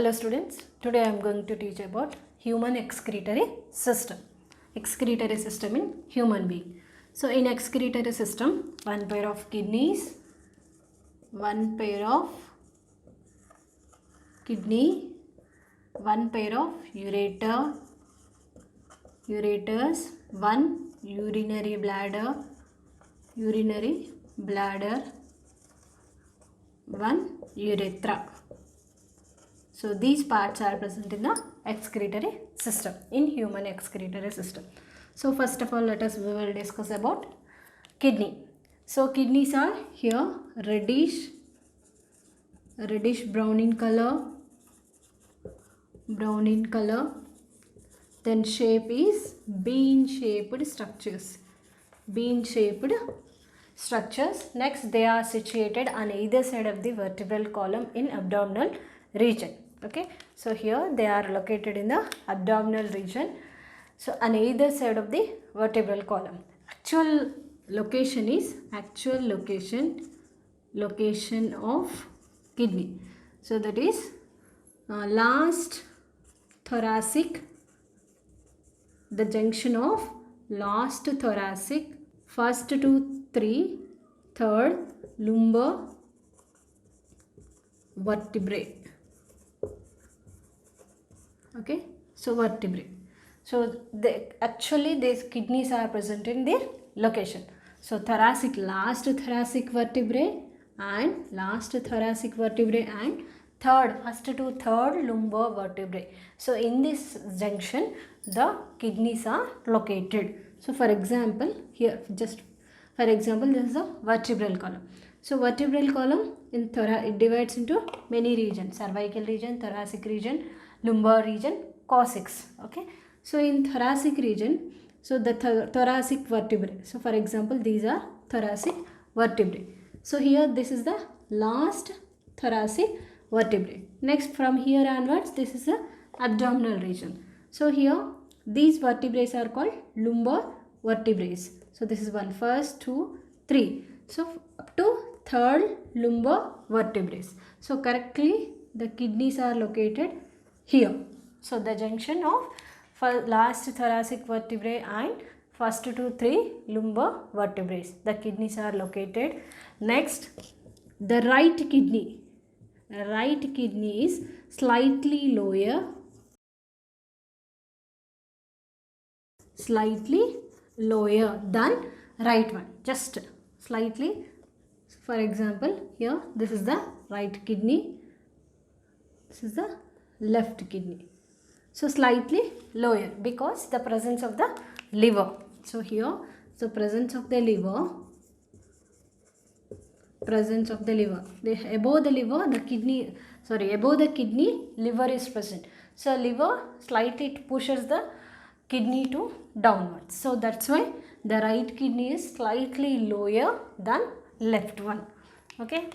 Hello students, today I am going to teach about human excretory system. Excretory system in human being. So in excretory system, one pair of kidney, one pair of ureters, one urinary bladder, one urethra. So these parts are present in the excretory system, in human excretory system. So first of all, we will discuss about kidney. So kidneys are here reddish brown in color. Then shape is bean-shaped structures. Next, they are situated on either side of the vertebral column in abdominal region. Okay, so here they are located in the abdominal region. So on either side of the vertebral column. Actual location of kidney. So that is last thoracic, the junction of last thoracic, first to third lumbar vertebrae. Okay, so vertebrae. So actually these kidneys are present in their location. So thoracic, last thoracic vertebrae and first to third lumbar vertebrae. So in this junction the kidneys are located. So for example, here this is a vertebral column. So vertebral column in it divides into many regions: cervical region, thoracic region, lumbar region, coccyx. Okay, so in thoracic region, so the thoracic vertebrae. So for example, these are thoracic vertebrae. So here this is the last thoracic vertebrae. Next, from here onwards, this is the abdominal region. So here these vertebrae are called lumbar vertebrae. So this is one, first, 2, 3. So up to third lumbar vertebrae. So correctly the kidneys are located here. So the junction of last thoracic vertebrae and first to 3 lumbar vertebrae. The kidneys are located. Next, the right kidney. Right kidney is slightly lower than right one. Just slightly. For example, here this is the right kidney. This is the left kidney. So slightly lower because the presence of the liver. So here the presence of the liver. Above the kidney, liver is present. So liver slightly pushes the kidney to downwards. So that's why the right kidney is slightly lower than left one. Okay.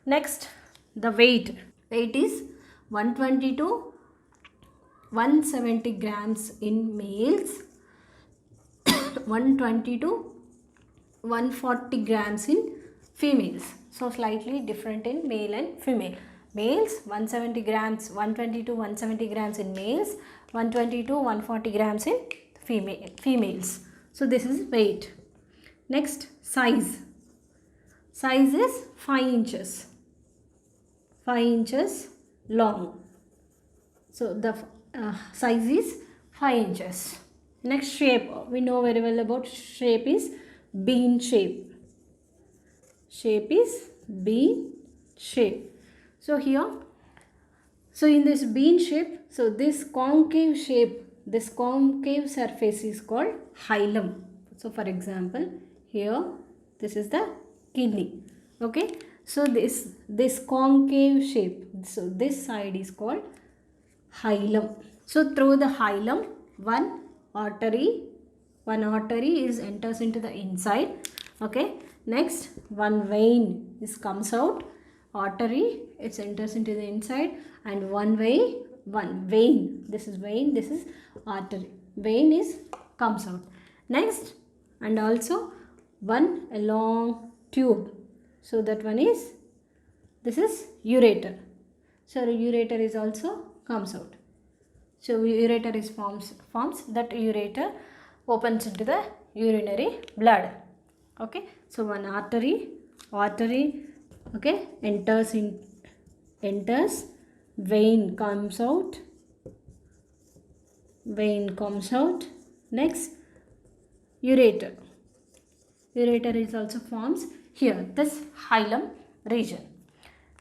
Next, the weight. Weight is 120 to 170 grams in males, 120 to 140 grams in females. So slightly different in male and female. Males 170 grams, 120 to 170 grams in males, 120 to 140 grams in females. So this is weight. Next, size. Size is 5 inches. 5 inches long. So the size is 5 inches. Next, shape. We know very well about shape is bean shape. Shape is bean shape. So here, so in this bean shape, so this concave surface is called hilum. So for example, here this is the kidney. Okay, so this concave shape, so this side is called hilum. So through the hilum, one artery enters into the inside. Okay, next one vein comes out. Artery, it enters into the inside, and one vein, this is vein, this is artery. Vein comes out. Next, and also one long tube. So that one is, this is ureter. So ureter is also comes out. So ureter is forms that ureter opens into the urinary bladder. Okay, so one artery, okay, enters, vein comes out, next ureter is also forms here, this hilum region.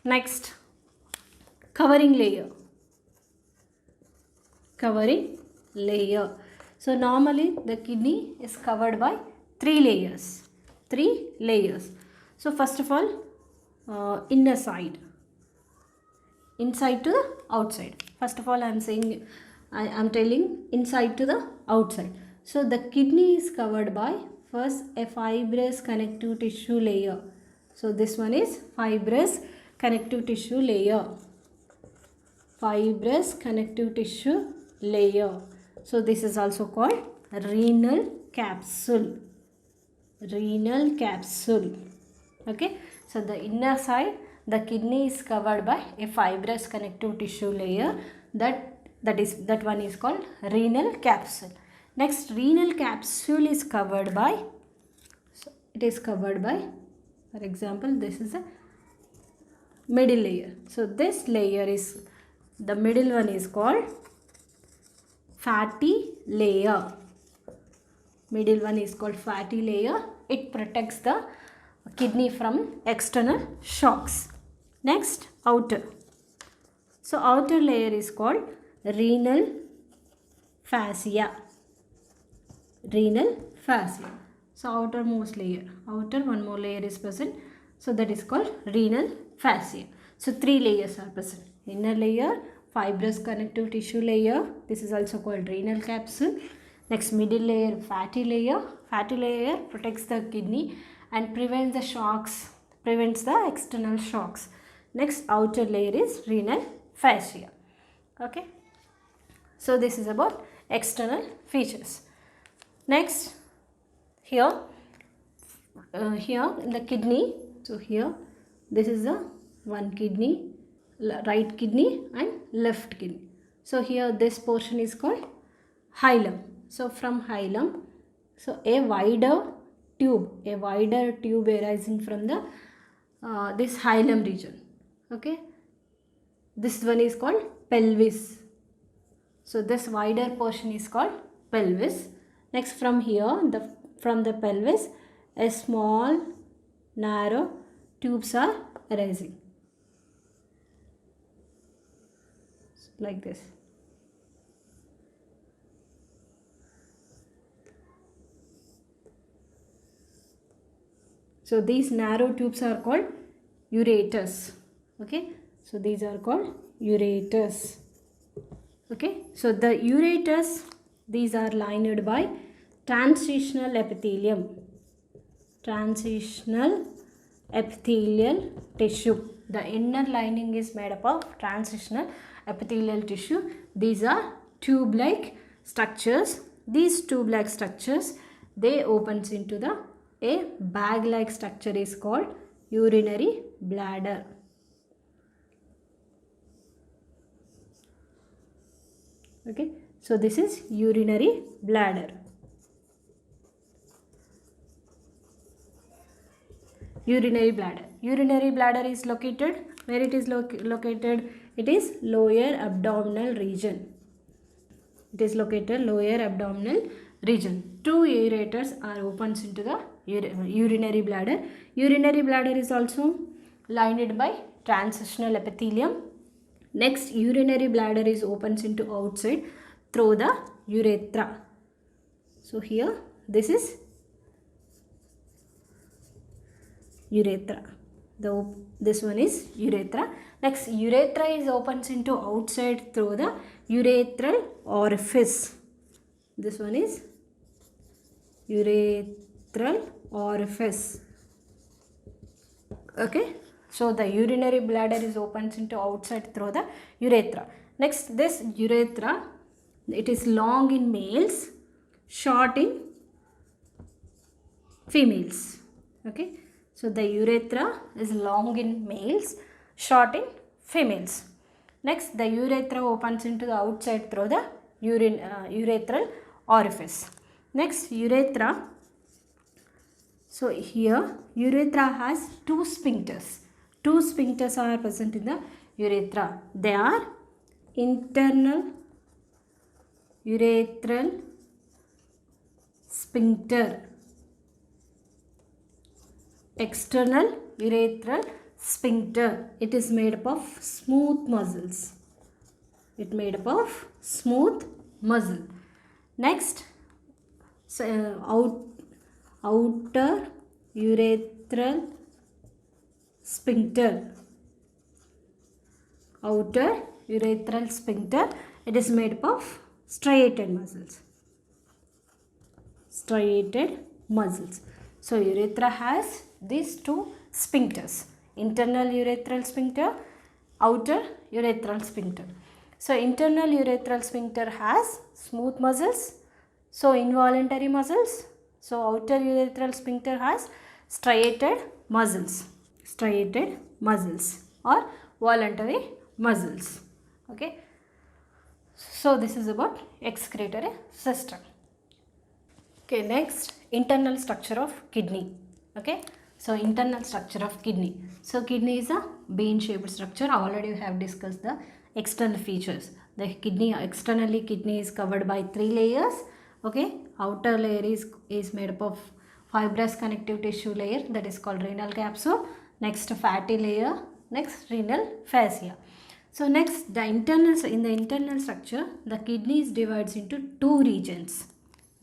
Next, covering layer. So normally the kidney is covered by three layers. So first of all, inner side, inside to the outside. First of all, I am telling inside to the outside. So the kidney is covered by first a fibrous connective tissue layer. So this one is fibrous connective tissue layer. So this is also called renal capsule. Okay, so the inner side, the kidney is covered by a fibrous connective tissue layer. That one is called renal capsule. Next, renal capsule is covered by, for example, this is the middle layer. So this layer is, the middle one is called fatty layer. It protects the kidney from external shocks. Next, outer. So outer layer is called renal fascia. So outermost layer, one more layer is present. So that is called renal fascia. So three layers are present. Inner layer, fibrous connective tissue layer. This is also called renal capsule. Next, middle layer, fatty layer. Fatty layer protects the kidney and prevents the external shocks. Next, outer layer is renal fascia. Okay. So this is about external features. Next, here in the kidney. So here, this is the one kidney, right kidney and left kidney. So here this portion is called hilum. So from hilum, so a wider tube arising from the this hilum region. Okay, this one is called pelvis. So this wider portion is called pelvis. Next, from here, from the pelvis, a small narrow tubes are arising like this. So these narrow tubes are called ureters. Okay, so these are called ureters. Okay, so the ureters, these are lined by transitional epithelium. Transitional epithelial tissue. The inner lining is made up of transitional epithelial tissue. These are tube-like structures. These tube-like structures, they opens into the a bag-like structure is called urinary bladder. Okay, so this is urinary bladder. Urinary bladder is located, where it is located? It is lower abdominal region. Two ureters are opens into the urinary bladder. Urinary bladder is also lined by transitional epithelium. Next, urinary bladder is opens into outside through the urethra. So here this is urethra. This one is urethra. Next, urethra is opens into outside through the urethral orifice. This one is urethral orifice. Okay, so the urinary bladder is opens into outside through the urethra. Next, this urethra, it is long in males, short in females. Okay, so the urethra is long in males, short in females. Next, the urethra opens into the outside through the urethral orifice. Next, urethra. So here urethra has two sphincters. Two sphincters are present in the urethra. They are internal urethral sphincter, external urethral sphincter. It is made up of smooth muscles. It made up of smooth muscle. Next, outer urethral sphincter. Outer urethral sphincter. It is made up of striated muscles. Striated muscles. So urethra has these two sphincters. Internal urethral sphincter, outer urethral sphincter. So internal urethral sphincter has smooth muscles. So involuntary muscles. So outer urethral sphincter has striated muscles. Striated muscles or voluntary muscles. Okay. So this is about excretory system. Okay, next, internal structure of kidney. Okay, so internal structure of kidney. So kidney is a bean shaped structure. Already we have discussed the external features. The kidney, externally kidney is covered by 3 layers. Okay, outer layer is made up of fibrous connective tissue layer, that is called renal capsule. Next, fatty layer. Next, renal fascia. So next, in the internal structure, the kidney is divides into 2 regions.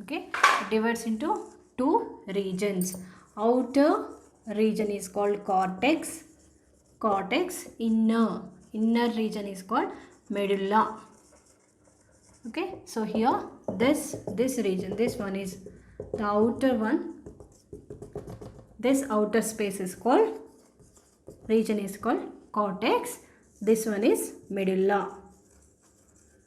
Okay, it divides into 2 regions. Outer region is called cortex. Inner region is called medulla. Okay, so here this region, this one is the outer one. This outer space is called, region is called cortex. This one is medulla.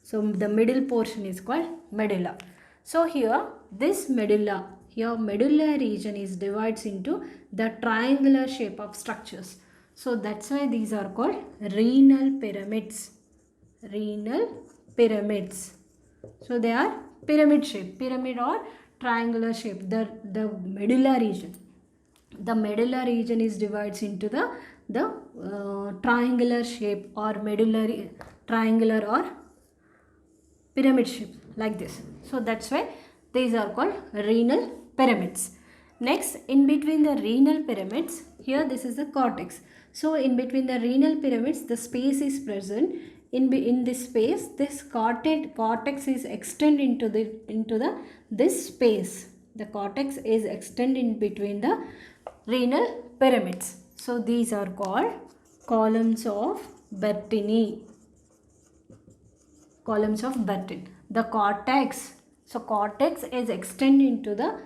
So the middle portion is called medulla. So here this medulla, here medulla region is divides into the triangular shape of structures. So that's why these are called renal pyramids. Renal pyramids. So they are pyramid shape, pyramid or triangular shape. The medulla region. The medulla region is divides into the triangular shape or medullary triangular or pyramid shape like this. So that's why these are called renal pyramids. Next, in between the renal pyramids, here this is the cortex. So in between the renal pyramids, the space is present. In this space, this cortex is extended into this space. The cortex is extended in between the renal pyramids. So these are called columns of Bertini. Columns of Bertin. The cortex. So cortex is extended into the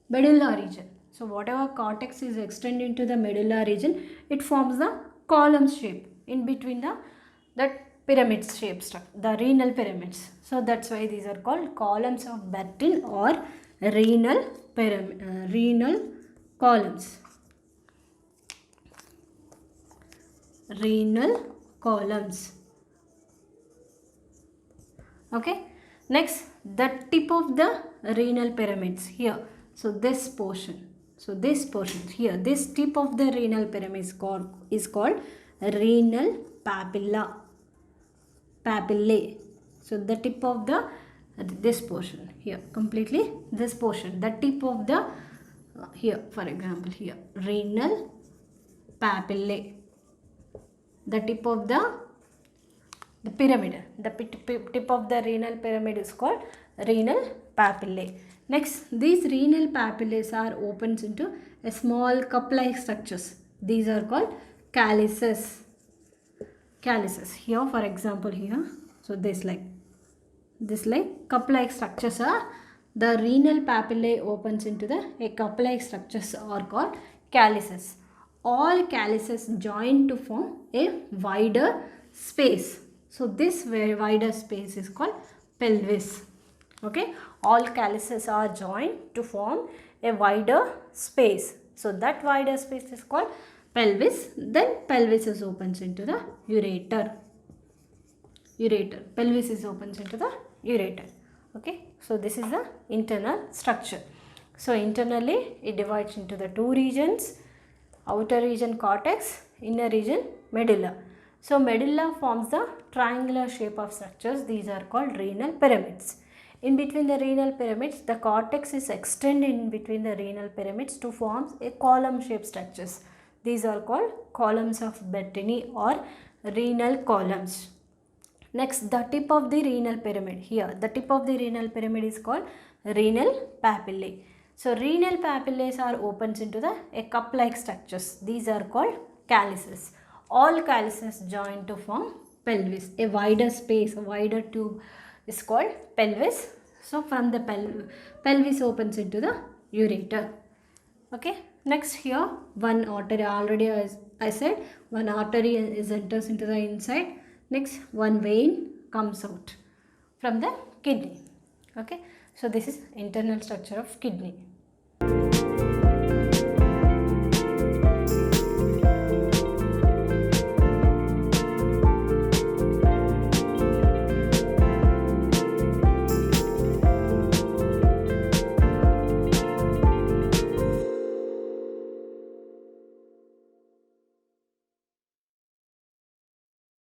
medulla region. So whatever cortex is extended into the medulla region, it forms the column shape in between that pyramid shape structure, the renal pyramids. So that's why these are called columns of Bertin or renal columns. Renal columns. Okay. Next, the tip of the renal pyramids here. So this portion. So this portion here, this tip of the renal pyramid is called renal papilla. Papillae. So the tip of this portion here, completely this portion, the tip of the here, for example here, renal papillae. The tip of the pyramid, the tip of the renal pyramid is called renal papillae. Next, these renal papillae are opened into a small cup-like structures. These are called calyces. Calyces. Here, for example, here, so this like cup-like structures are the renal papillae opens into a cup-like structures are called calyces. All calyces join to form a wider space. So this wider space is called pelvis. Okay, all calyces are joined to form a wider space. So that wider space is called pelvis. Then pelvis is opens into the ureter. ureter. Pelvis is opens into the ureter. Okay, so this is the internal structure. So internally it divides into the two regions, outer region cortex, inner region medulla. So medulla forms the triangular shape of structures. These are called renal pyramids. In between the renal pyramids, the cortex is extended in between the renal pyramids to form a column shaped structures. These are called columns of Bettini or renal columns. Next, the tip of the renal pyramid. Here, the tip of the renal pyramid is called renal papillae. So, renal papillae are opens into a cup-like structures. These are called calyces. All calyces join to form pelvis. A wider space, a wider tube is called pelvis. So, from the pelvis opens into the ureter. Okay. Next here, one artery, already as I said, one artery is enters into the inside. Next, one vein comes out from the kidney. Okay. So, this is internal structure of kidney.